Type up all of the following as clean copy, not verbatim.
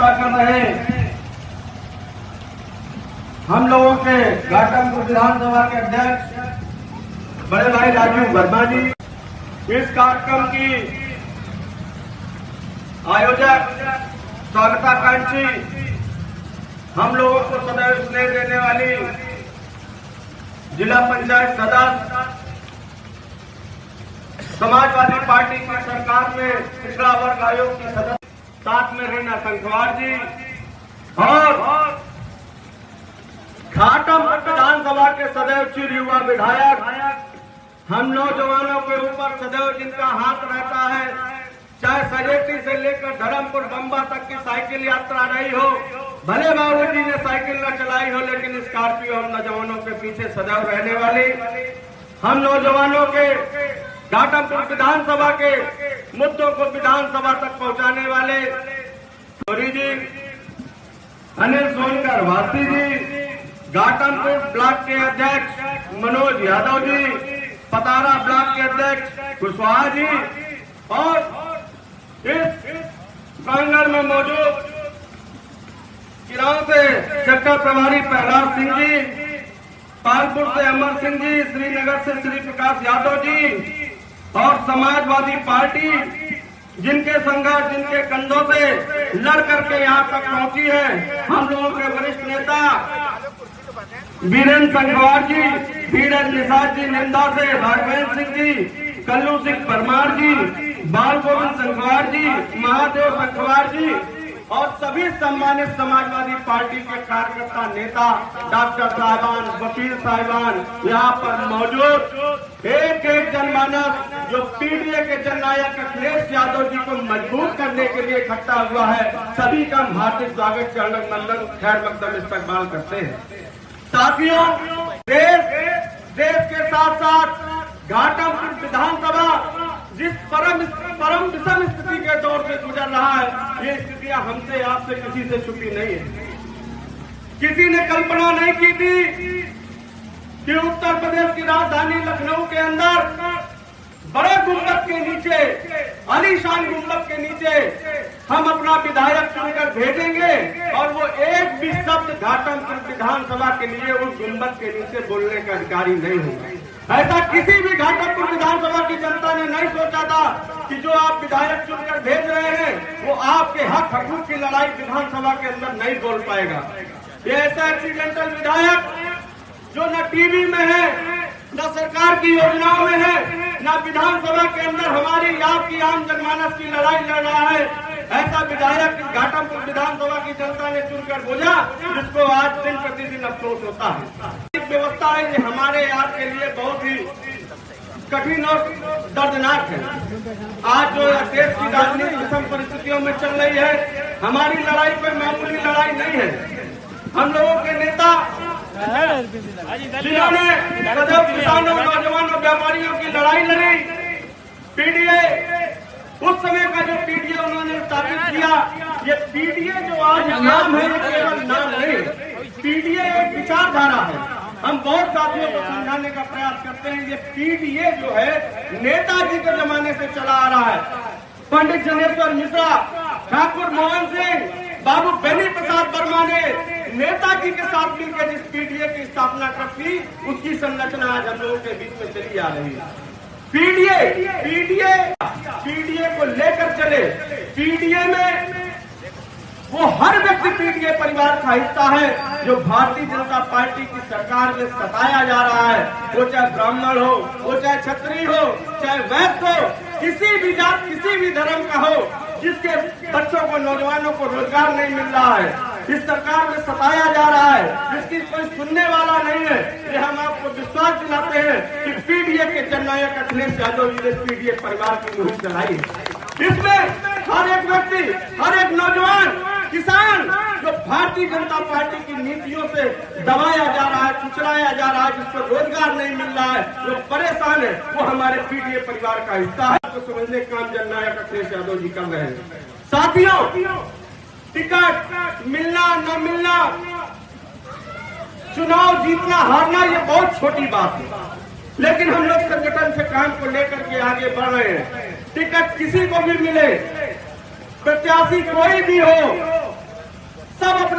कार्यकर्ता कर रहे हम लोगों के घाटमपुर विधानसभा के अध्यक्ष बड़े भाई राजीव वर्मा जी, इस कार्यक्रम की आयोजक स्वागताकांक्षी, हम लोगों को सदैव स्नेह देने वाली जिला पंचायत सदस्य, समाजवादी पार्टी की सरकार में पिछड़ा वर्ग आयोग की सदस्य, साथ में रीना संखवार जी और घाटमपुर विधानसभा के सदैव चिर युवा विधायक, हम नौजवानों के ऊपर सदैव जिनका हाथ रहता है, चाहे सजेटी से लेकर धर्मपुर बम्बा तक की साइकिल यात्रा रही हो, भले बाबूजी ने साइकिल न चलाई हो, लेकिन स्कॉर्पियो हम नौजवानों के पीछे सदैव रहने वाली, हम नौजवानों के घाटमपुर विधानसभा के मुद्दों को विधानसभा तक पहुंचाने वाले गौरी जी, अनिल सोनकर वासी जी, घाटमपुर ब्लॉक के अध्यक्ष मनोज यादव जी, पतारा ब्लॉक के अध्यक्ष कुशवाहा जी और इस प्रांगण में मौजूद किराऊ से सेक्टर प्रभारी प्रहलाद सिंह जी, पालपुर से अमर सिंह जी, श्रीनगर से श्री प्रकाश यादव जी और समाजवादी पार्टी जिनके संघर्ष, जिनके कंधों से लड़ करके यहाँ तक पहुंची है, हम लोगों के वरिष्ठ नेता वीरेंद्र संखवार जी, धीरज निषाद जी निंदा से, राघवेंद्र सिंह जी, कल्लू सिंह परमार जी, बाल गोविंद संखवार जी, महादेव संखवार जी और सभी सम्मानित समाजवादी पार्टी के कार्यकर्ता, नेता, डॉक्टर साहिबान, वकील साहिबान यहाँ पर मौजूद, एक एक जनमानस जो पीडीए के जननायक अखिलेश यादव जी को मजबूत करने के लिए इकट्ठा हुआ है, सभी का हम हार्दिक स्वागत, चरण वंदन, खैर मकदम इस्तकबाल करते हैं। साथियों, देश के साथ साथ घाटमपुर विधानसभा जिस परम विषम स्थिति के दौर से गुजर रहा है, ये स्थितियां हमसे, आपसे, किसी से छुपी नहीं है। किसी ने कल्पना नहीं की थी कि उत्तर प्रदेश की राजधानी लखनऊ के अंदर बड़े गुंबद के नीचे, आलीशान गुंबद के नीचे हम अपना विधायक चुनकर भेजेंगे और वो एक भी शब्द घाटमपुर विधानसभा के लिए उस गुंबद के नीचे बोलने का अधिकारी नहीं होगा। ऐसा किसी भी घाटमपुर विधानसभा की जनता ने नहीं सोचा था कि जो आप विधायक चुनकर भेज रहे हैं वो आपके हक हकूक की लड़ाई विधानसभा के अंदर नहीं बोल पाएगा। ये ऐसा एक्सीडेंटल विधायक जो न टीवी में है, न सरकार की योजनाओं में है, न विधानसभा के अंदर हमारी आपकी आम जनमानस की लड़ाई लड़ रहा है, ऐसा विधायक घाटमपुर विधानसभा की जनता ने चुनकर भेजा, जिसको आज दिन प्रतिदिन अफसोस होता है। एक व्यवस्था है ये हमारे आपके लिए बहुत ही कठिन और दर्दनाक है। आज जो देश की राजनीतिक विषम परिस्थितियों में चल रही है, हमारी लड़ाई कोई मामूली लड़ाई नहीं है। हम लोगों के नेता जिन्होंने सदैव किसानों, नौजवानों, व्यापारियों की लड़ाई लड़ी, पीडीए, उस समय का जो पीडीए उन्होंने स्थापित किया, ये पीडीए जो आज नाम है, ये केवल नाम नहीं, पीडीए एक विचारधारा है। हम बहुत साथियों को समझाने का प्रयास करते हैं, ये पीडीए जो है नेताजी के जमाने से चला आ रहा है। पंडित जनेश्वर मिश्रा, ठाकुर मोहन सिंह, बाबू बेनी प्रसाद वर्मा ने नेताजी के साथ मिलकर जिस पीडीए की स्थापना करती, उसकी संरचना आज हम लोगों के बीच में चली आ रही है। पीडीए को लेकर चले, पीडीए में वो हर व्यक्ति पीडीए परिवार का हिस्सा है जो भारतीय जनता पार्टी की सरकार में सताया जा रहा है। वो चाहे ब्राह्मण हो, वो चाहे क्षत्रिय हो, चाहे वैश्य हो, किसी भी जात, किसी भी धर्म का हो, जिसके बच्चों को, नौजवानों को रोजगार नहीं मिल रहा है, इस सरकार में सताया जा रहा है, जिसकी कोई सुनने वाला नहीं है, ये हम आपको विश्वास दिलाते हैं कि पीडीए के जननायक अखिलेश यादव जी ने पीडीए परिवार की मुहिम चलाई है। इसमें हर एक व्यक्ति, हर एक नौजवान, किसान जो भारतीय जनता पार्टी की नीतियों से दबाया जा रहा है, कुचलाया जा रहा है, जिसको रोजगार नहीं मिल रहा है, जो परेशान है, वो हमारे पीडीए परिवार का हिस्सा है। तो समझने का काम जननायक अखिलेश यादव जी कर रहे हैं। साथियों, टिकट मिलना न मिलना, चुनाव जीतना हारना, ये बहुत छोटी बात है, लेकिन हम लोग संगठन से काम को लेकर के आगे बढ़ रहे हैं। टिकट किसी को भी मिले, प्रत्याशी कोई भी हो,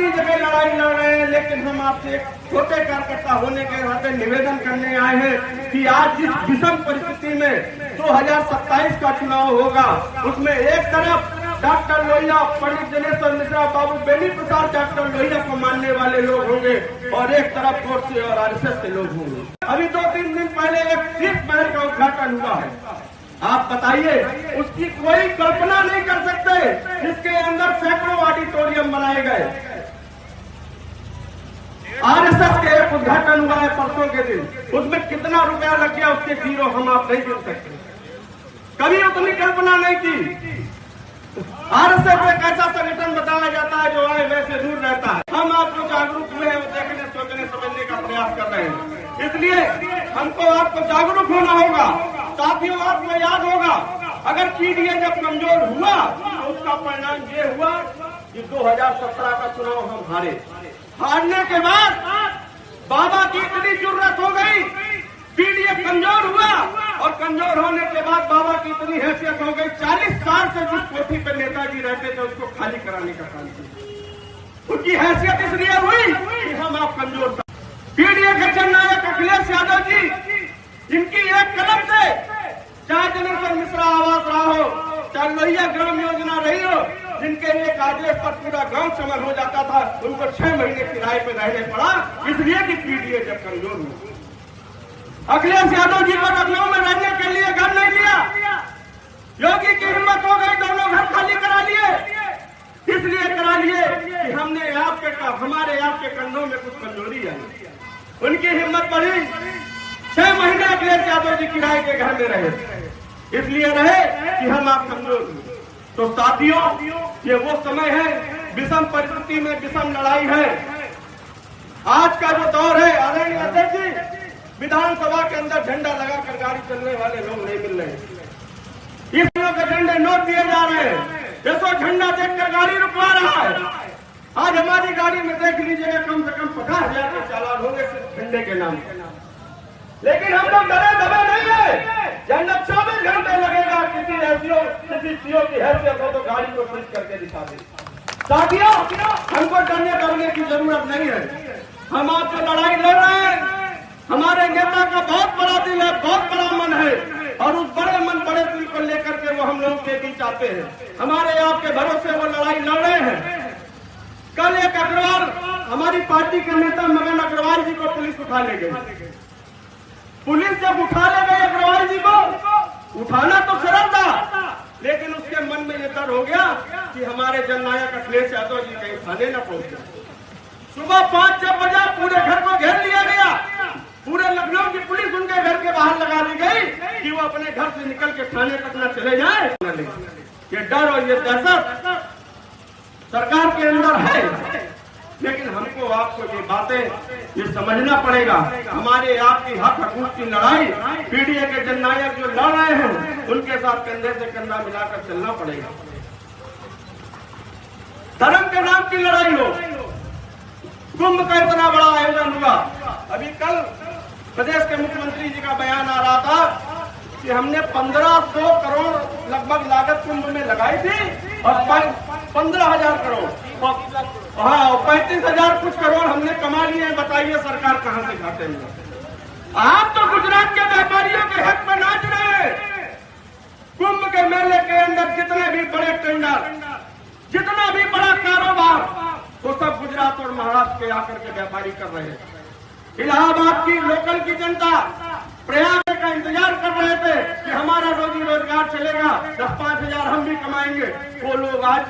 बड़ी जगह लड़ाई लड़ रहे हैं, लेकिन हम आपसे एक छोटे कार्यकर्ता होने के नाते निवेदन करने आए हैं कि आज जिस विषम परिस्थिति में 2027 का चुनाव होगा, उसमें एक तरफ डॉक्टर लोहिया, पंडित जनेश्वर मिश्रा, बाबू बेनी प्रसाद डॉक्टर लोहिया को मानने वाले लोग होंगे और एक तरफ कोर्ट और आरएसएस के लोग होंगे। अभी 2-3 दिन पहले एक शीश महल का उद्घाटन हुआ है। आप बताइए, उसकी कोई कल्पना नहीं कर सकते जिसके अंदर सैकड़ों ऑडिटोरियम बनाए गए। आरएसएस के एक उद्घाटन हुआ है परसों के दिन, उसमें कितना रुपया लग गया उसके जीरो हम आप नहीं गिन सकते। कभी उतनी कल्पना नहीं की। आरएसएस एक ऐसा संगठन बताया जाता है जो आए वैसे दूर रहता है। हम आपको जागरूक हुए हैं, देखने सोचने समझने का प्रयास कर रहे हैं, इसलिए हमको आपको जागरूक होना होगा। साथियों, आपको याद होगा, अगर पीडीए जब कमजोर हुआ तो उसका परिणाम ये हुआ कि 2017 का चुनाव हम हारे। हारने के बाद बाबा की इतनी जरूरत हो गई, पीडीए कमजोर हुआ और कमजोर होने के बाद बाबा की इतनी हैसियत हो गई, 40 साल से जिस कोठी पे नेताजी रहते थे उसको खाली कराने का काम किया। उनकी हैसियत इसलिए हुई कि हम आप कमजोर था। पीडीए के जननायक अखिलेश यादव जी, जिनकी एक कदम से चाहे जनेश्वर मिश्रा आवास रहा हो, चाहे लोहिया ग्राम योजना रही हो, जिनके एक आदेश पर पूरा गांव समर हो जाता था, उनको 6 महीने किराए पे रहने पड़ा, इसलिए कि पीडीए जब कमजोर हुई। अखिलेश यादव जी को लखनऊ में रहने के लिए घर नहीं लिया। योगी की हिम्मत हो गई, दोनों घर खाली करा लिए। इसलिए करा लिए कि हमारे आपके कंधों में कुछ कमजोरी है। उनकी हिम्मत बढ़ी, 6 महीने अखिलेश यादव जी किराए के घर में रहे, इसलिए रहे कि हम आप कमजोर हुए। तो साथियों, ये वो समय है, विषम परिस्थिति में विषम लड़ाई है। आज का जो दौर है, आदरणीय अध्यक्ष जी, विधानसभा के अंदर झंडा लगाकर गाड़ी चलने वाले लोग नहीं मिल रहे। इस लोगों के झंडे नोट दिए जा रहे हैं, जैसो झंडा देखकर गाड़ी रुकवा रहा है। आज हमारी गाड़ी में देख लीजिएगा कम से कम 50,000 के चालान होंगे सिर्फ झंडे के नाम पे। लेकिन हम लोग डरे दबे नहीं है। झंडा 24 घंटे लगेगा, किसी एसडीओ किसी सीओ की हैसियत हो तो गाड़ी को फ्रीज करके दिखा दे। साथियों, हमको डरने की जरूरत नहीं है। हम आपसे लड़ाई लड़ रहे हैं। हमारे नेता का बहुत बड़ा दिल है, बहुत बड़ा मन है, और उस बड़े मन बड़े दिल को लेकर के वो हम लोगों के बीच आते हैं। हमारे आपके भरोसे वो लड़ाई लड़ रहे हैं। कल एक अग्रवाल, हमारी पार्टी के नेता मगन अग्रवाल जी को पुलिस उठा ले गई। पुलिस जब उठा ले गई अग्रवाल जी को, उठाना तो सरल था, लेकिन उसके मन में ये डर हो गया कि हमारे जननायक अखिलेश यादव जी कहीं थाने न पहुंच जाए। सुबह 5 बजे पूरे घर को घेर लिया गया। पूरे लखनऊ की पुलिस उनके घर के बाहर लगा दी गई कि वो अपने घर से निकल के थाने तक न चले जाए। ये डर और ये दहशत सरकार के अंदर है, लेकिन हमको आपको ये बातें ये समझना पड़ेगा। हमारे आपकी हक हकूक की लड़ाई पीडीए के जननायक जो लड़ रहे हैं, उनके साथ कंधे से कंधा मिलाकर चलना पड़ेगा। धर्म के नाम की लड़ाई हो, कुंभ का इतना बड़ा आयोजन हुआ। अभी कल प्रदेश के मुख्यमंत्री जी का बयान आ रहा था कि हमने 1500 करोड़ लगभग लागत कुंभ में लगाई थी और 15,000 करोड़, हाँ 35,000 कुछ करोड़ हमने कमा लिए हैं। बताइए सरकार कहां से घाटे में? आप तो गुजरात के व्यापारियों के हक में नाच रहे हैं। कुंभ के मेले के अंदर जितने भी बड़े टेंडर, जितना भी बड़ा कारोबार, वो सब गुजरात और महाराष्ट्र के आकर के व्यापारी कर रहे हैं। इलाहाबाद की लोकल की जनता प्रयाग का इंतजार कर रहे थे कि हमारा रोजी रोजगार चलेगा, 10-5 हजार हम भी कमाएंगे। वो लोग आज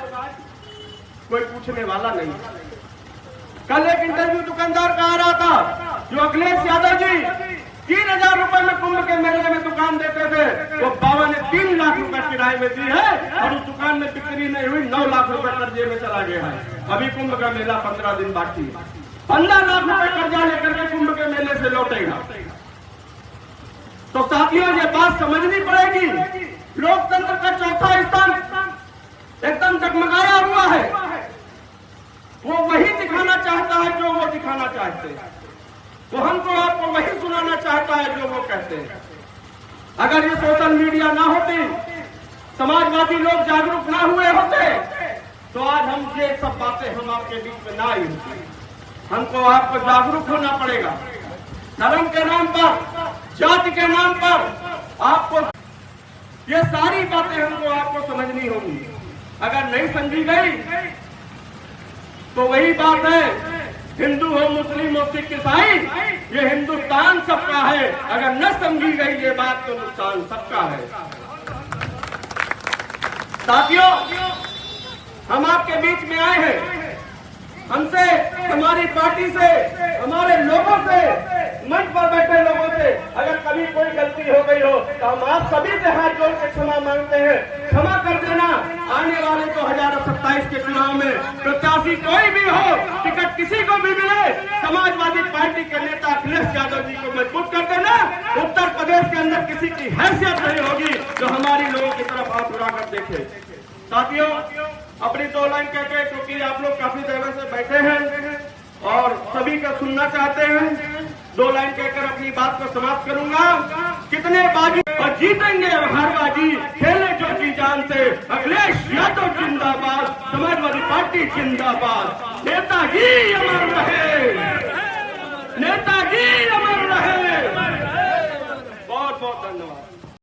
कोई पूछने वाला नहीं। कल एक इंटरव्यू दुकानदार का आ रहा था, जो अखिलेश यादव जी 3,000 रुपए में कुंभ के मेले में दुकान देते थे, वो बाबा ने 3 लाख रुपए किराए में दी है और उस दुकान में बिक्री नहीं हुई, 9 लाख रुपए कर्जे में चला गया है। अभी कुंभ का मेला 15 दिन बाकी है, 15 लाख रुपए कर्जा लेकर के कुंभ के मेले से लौटेगा। तो साथियों, ये बात समझनी पड़ेगी। लोकतंत्र का चौथा स्तंभ एकदम डगमगाया हुआ है। वो वही दिखाना चाहता है जो वो दिखाना चाहते हैं, वो हमको आपको वही सुनाना चाहता है जो वो कहते हैं। अगर ये सोशल मीडिया ना होती, समाजवादी लोग जागरूक ना हुए होते, तो आज हम ये सब बातें हम आपके बीच में ना आई होती। हमको आपको जागरूक होना पड़ेगा। धर्म के नाम पर, जाति के नाम पर आपको ये सारी बातें हमको आपको समझनी होंगी। अगर नहीं समझी गई तो वही बात है, हिंदू हो, मुस्लिम हो, सिख, ईसाई, ये हिंदुस्तान सबका है। अगर न समझी गई ये बात तो नुकसान सबका है। साथियों, हम आपके बीच में आए हैं। हमसे, हमारी पार्टी से, हमारे लोगों से, मंच पर बैठे लोगों से अगर कभी कोई गलती हो गई हो तो हम आप सभी से हाथ जोड़ के क्षमा मांगते हैं। क्षमा कर देना। आने वाले 2027 के चुनाव में प्रत्याशी कोई भी हो, टिकट किसी को भी मिले, समाजवादी पार्टी के नेता अखिलेश यादव जी को मजबूत कर देना। उत्तर प्रदेश के अंदर किसी की हैसियत नहीं होगी जो हमारी लोगों की तरफ हाथ उठाकर देखे। साथियों, अपनी 2 लाइन कहकर, क्योंकि आप लोग काफी देर से बैठे हैं और सभी का सुनना चाहते हैं, 2 लाइन कहकर अपनी बात को समाप्त करूंगा। कितने बाजी और जीतेंगे हर बाजी, खेले जो जी जान से, अखिलेश यादव जिंदाबाद, समाजवादी पार्टी जिंदाबाद, नेताजी अमर रहे।